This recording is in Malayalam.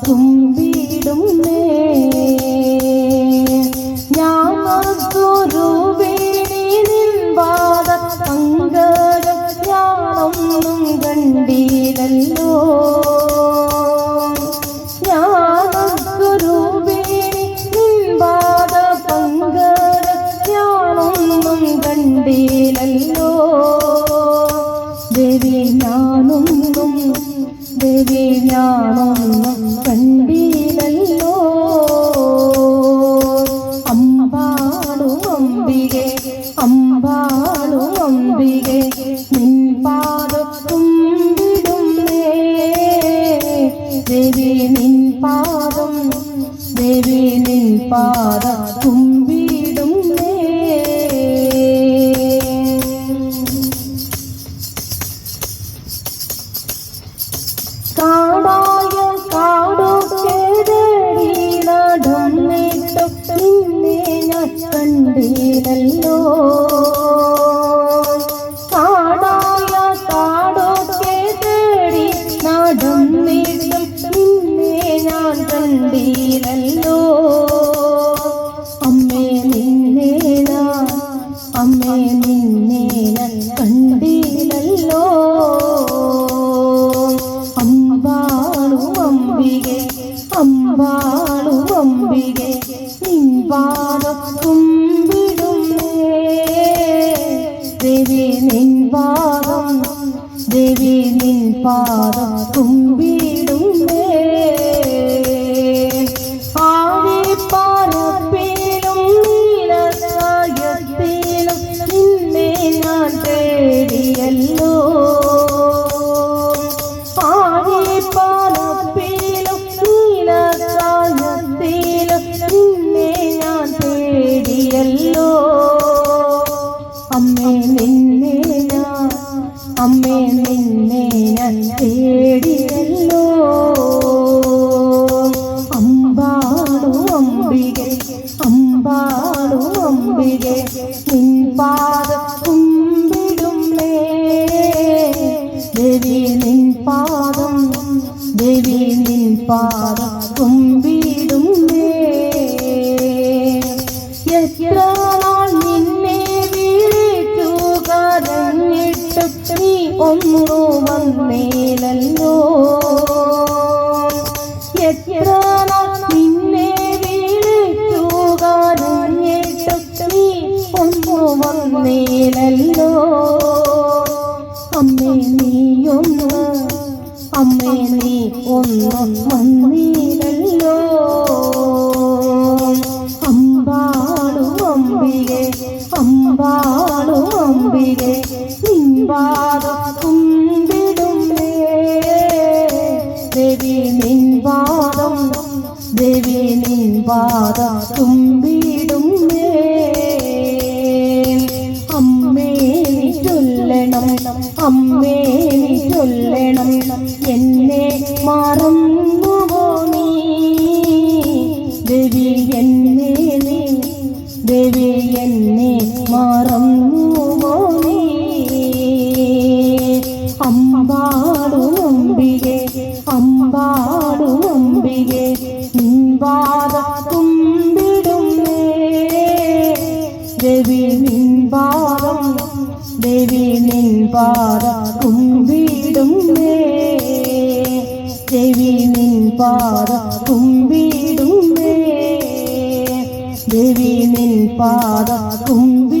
തുമ്പിടും ജ്ഞാനസ്വരൂപിണി നിൻ പാദ പങ്കജം ഞാനൊന്നും കണ്ടില്ലല്ലോ. ജ്ഞാനസ്വരൂപിണി നിൻ പാദ പങ്കജം ഞാനൊന്നും കണ്ടില്ലല്ലോ. ദേവി ഞാനൊന്നും കണ്ടില്ലല്ലോ. അമ്പാടും അംബികെ നിൻ പാദം തുമ്പിടും ദേവി നിൻ പാദം തുമ്പിടും കാടായ കാടൊക്കെ തേടി നടന്നിട്ടു നിന്നെ ഞാൻ കണ്ടില്ലല്ലോ. കാടായ കാടൊക്കെ തേടി നടന്നിട്ടും നിന്നെ ഞാൻ കണ്ടില്ലല്ലോ. അമ്മേ നിന്നെ ഞാൻ കണ്ടില്ലല്ലോ. അമ്പാടും അംബികെ നിൻ പാദം തുമ്പിടും ദേവി നിൻ പാദം തുമ്പിടും ആദിപ്പാലത്തിലും നീലസായത്തിലും നിന്നെ ഞാൻ തേടിയല്ലോ. നിന്നെ ഞാൻ തേടിയല്ലോ. അമ്മേ നിന്നെ ഞാൻ തേടിയല്ലോ. അമ്പാടും അംബികെ നിൻ പാദം തുമ്പിടും ദേവി നിൻ പാദം തുമ്പിടും എത്ര നാൾ നിന്നെ വിളിച്ചു കരഞ്ഞിട്ട് നീ ഒന്നു വന്നേലല്ലോ. എത്ര നാൾ നിന്നെ വിളിച്ചു കരഞ്ഞിട്ട് നീ ഒന്നു വന്നേലല്ലോ. അമ്മേ നീ ഒന്നും വന്നില്ലല്ലോ. അമ്പാടും അംബികെ നിൻ പാദം തുമ്പിടും ദേവി നിൻ പാദം തുമ്പിടും അമ്മേ നീ ചൊല്ലണം എന്നെ മറന്നുവോ നീ ദേവി എന്നെ മറന്നുവോ നീ. അമ്പാടും അംബികെ നിൻ പാദം തുമ്പിടും ദേവി നിൻ പാദം തുമ്പിടും ദേവി നിൻ പാദം തുമ്പിടും ദേവി നിൻ പാദം തുമ്പി